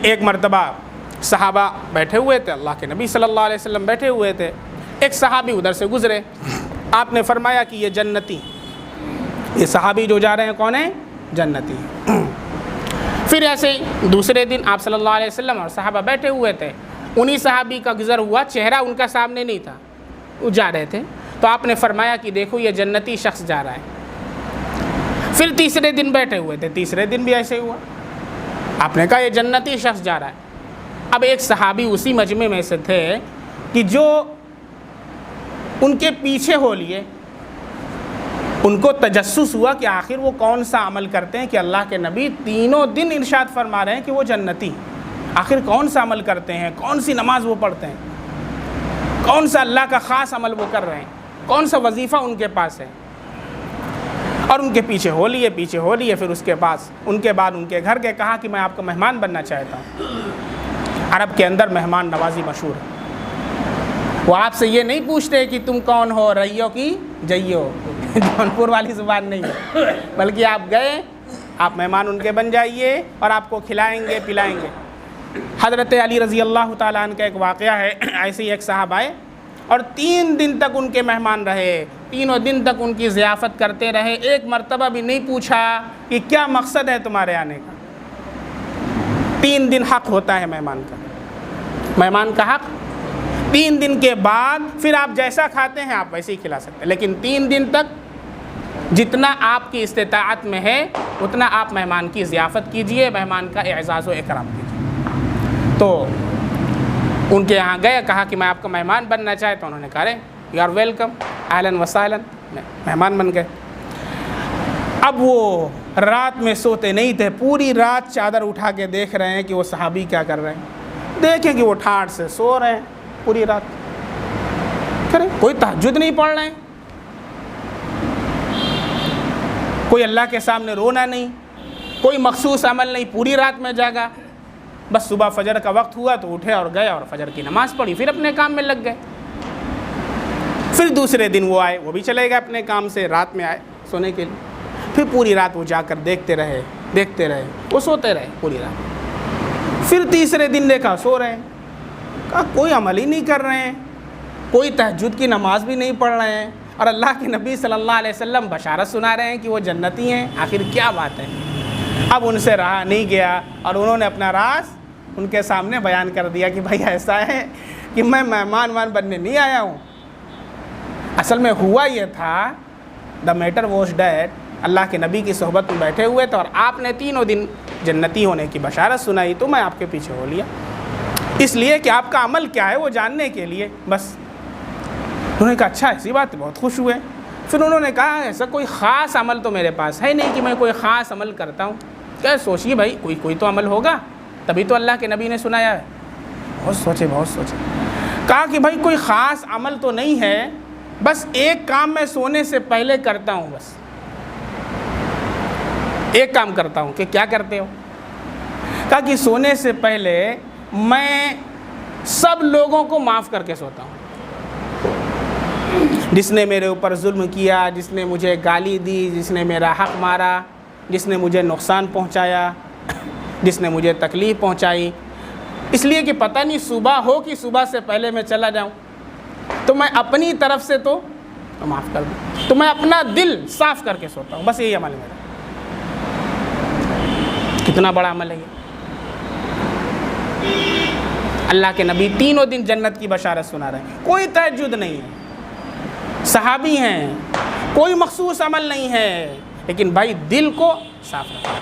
ایک مرتبہ صحابہ بیٹھے ہوئے تھے، اللہ کے نبی صلی اللہ علیہ وسلم بیٹھے ہوئے تھے، ایک صحابی ادھر سے گزرے، آپ نے فرمایا کہ یہ جنتی، یہ صحابی جو جا رہے ہیں کون ہیں؟ جنتی۔ پھر ایسے ہی دوسرے دن آپ صلی اللہ علیہ وسلم اور صحابہ بیٹھے ہوئے تھے، انہی صحابی کا گزر ہوا، چہرہ ان کا سامنے نہیں تھا، وہ جا رہے تھے، تو آپ نے فرمایا کہ دیکھو یہ جنتی شخص جا رہا ہے۔ پھر تیسرے دن بیٹھے ہوئے تھے، تیسرے دن بھی ایسے ہوا، آپ نے کہا یہ جنتی شخص جا رہا ہے۔ اب ایک صحابی اسی مجمع میں سے تھے کہ جو ان کے پیچھے ہو لیے، ان کو تجسس ہوا کہ آخر وہ کون سا عمل کرتے ہیں کہ اللہ کے نبی تینوں دن ارشاد فرما رہے ہیں کہ وہ جنتی، آخر کون سا عمل کرتے ہیں، کون سی نماز وہ پڑھتے ہیں، کون سا اللہ کا خاص عمل وہ کر رہے ہیں، کون سا وظیفہ ان کے پاس ہے۔ اور ان کے پیچھے ہو لیے، پھر اس کے پاس ان کے بعد ان کے گھر کے کہا کہ میں آپ کا مہمان بننا چاہتا ہوں۔ عرب کے اندر مہمان نوازی مشہور ہے، وہ آپ سے یہ نہیں پوچھتے کہ تم کون ہو، رئیو کی جئیو، جونپور والی زبان نہیں ہے، بلکہ آپ گئے، آپ مہمان ان کے بن جائیے اور آپ کو کھلائیں گے پلائیں گے۔ حضرت علی رضی اللہ تعالیٰ عنہ کا ایک واقعہ ہے، ایسے ہی ایک صاحب آئے اور 3 دن تک ان کے مہمان رہے، تینوں دن تک ان کی ضیافت کرتے رہے، ایک مرتبہ بھی نہیں پوچھا کہ کیا مقصد ہے تمہارے آنے کا۔ 3 دن حق ہوتا ہے مہمان کا حق۔ 3 دن کے بعد پھر آپ جیسا کھاتے ہیں آپ ویسے ہی کھلا سکتے ہیں، لیکن 3 دن تک جتنا آپ کی استطاعت میں ہے اتنا آپ مہمان کی ضیافت کیجئے، مہمان کا اعزاز و اکرام کیجئے۔ تو ان کے یہاں گئے، کہا کہ میں آپ کا مہمان بننا چاہتا ہوں، انہوں نے کہا یو آر ویلکم، اہلاً وسہلاً، مہمان بن گئے۔ اب وہ رات میں سوتے نہیں تھے، پوری رات چادر اٹھا کے دیکھ رہے ہیں کہ وہ صحابی کیا کر رہے ہیں، دیکھیں کہ وہ ٹھاٹھ سے سو رہے ہیں پوری رات، کریں کوئی تہجد نہیں پڑھ رہے ہیں، کوئی اللہ کے سامنے رونا نہیں، کوئی مخصوص عمل نہیں، پوری رات میں جاگا، بس صبح فجر کا وقت ہوا تو اٹھے اور گئے اور فجر کی نماز پڑھی، پھر اپنے کام میں لگ گئے۔ پھر دوسرے دن وہ آئے، وہ بھی چلے گئے اپنے کام سے، رات میں آئے سونے کے لیے، پھر پوری رات وہ جا کر دیکھتے رہے، وہ سوتے رہے پوری رات۔ پھر تیسرے دن دیکھا سو رہے ہیں، کہا کوئی عمل ہی نہیں کر رہے ہیں، کوئی تہجد کی نماز بھی نہیں پڑھ رہے ہیں، اور اللہ کے نبی صلی اللہ علیہ وسلم بشارت سنا رہے ہیں کہ وہ جنتی ہیں، آخر کیا بات ہے۔ اب ان سے رہا نہیں گیا اور انہوں نے اپنا راز ان کے سامنے بیان کر دیا کہ بھائی ایسا ہے کہ میں مہمان بننے نہیں آیا ہوں، اصل میں ہوا یہ تھا، دا میٹر واز ڈیٹ، اللہ کے نبی کی صحبت میں بیٹھے ہوئے تھے اور آپ نے تینوں دن جنتی ہونے کی بشارت سنائی تو میں آپ کے پیچھے ہو لیا، اس لیے کہ آپ کا عمل کیا ہے وہ جاننے کے لیے بس۔ انہوں نے کہا اچھا ایسی بات، بہت خوش ہوئے۔ پھر انہوں نے کہا ایسا کوئی خاص عمل تو میرے پاس ہے نہیں کہ میں کوئی خاص عمل کرتا ہوں، کیا سوچیے بھائی کوئی تو عمل ہوگا، تبھی تو اللہ کے نبی نے سنایا ہے۔ بہت سوچے، کہا کہ بھائی کوئی خاص عمل تو نہیں ہے، بس ایک کام میں سونے سے پہلے کرتا ہوں، بس ایک کام کرتا ہوں۔ کہ کیا کرتے ہو؟ کہا کہ سونے سے پہلے میں سب لوگوں کو معاف کر کے سوتا ہوں، جس نے میرے اوپر ظلم کیا، جس نے مجھے گالی دی، جس نے میرا حق مارا، جس نے مجھے نقصان پہنچایا، جس نے مجھے تکلیف پہنچائی، اس لیے کہ پتہ نہیں صبح ہو کہ صبح سے پہلے میں چلا جاؤں، تو میں اپنی طرف سے تو معاف کر دوں، تو میں اپنا دل صاف کر کے سوتا ہوں، بس یہی عمل ہے میرا۔ کتنا بڑا عمل ہے یہ! اللہ کے نبی تینوں دن جنت کی بشارت سنا رہے ہیں، کوئی تہجد نہیں ہے، صحابی ہیں، کوئی مخصوص عمل نہیں ہے، لیکن بھائی دل کو صاف رکھیں۔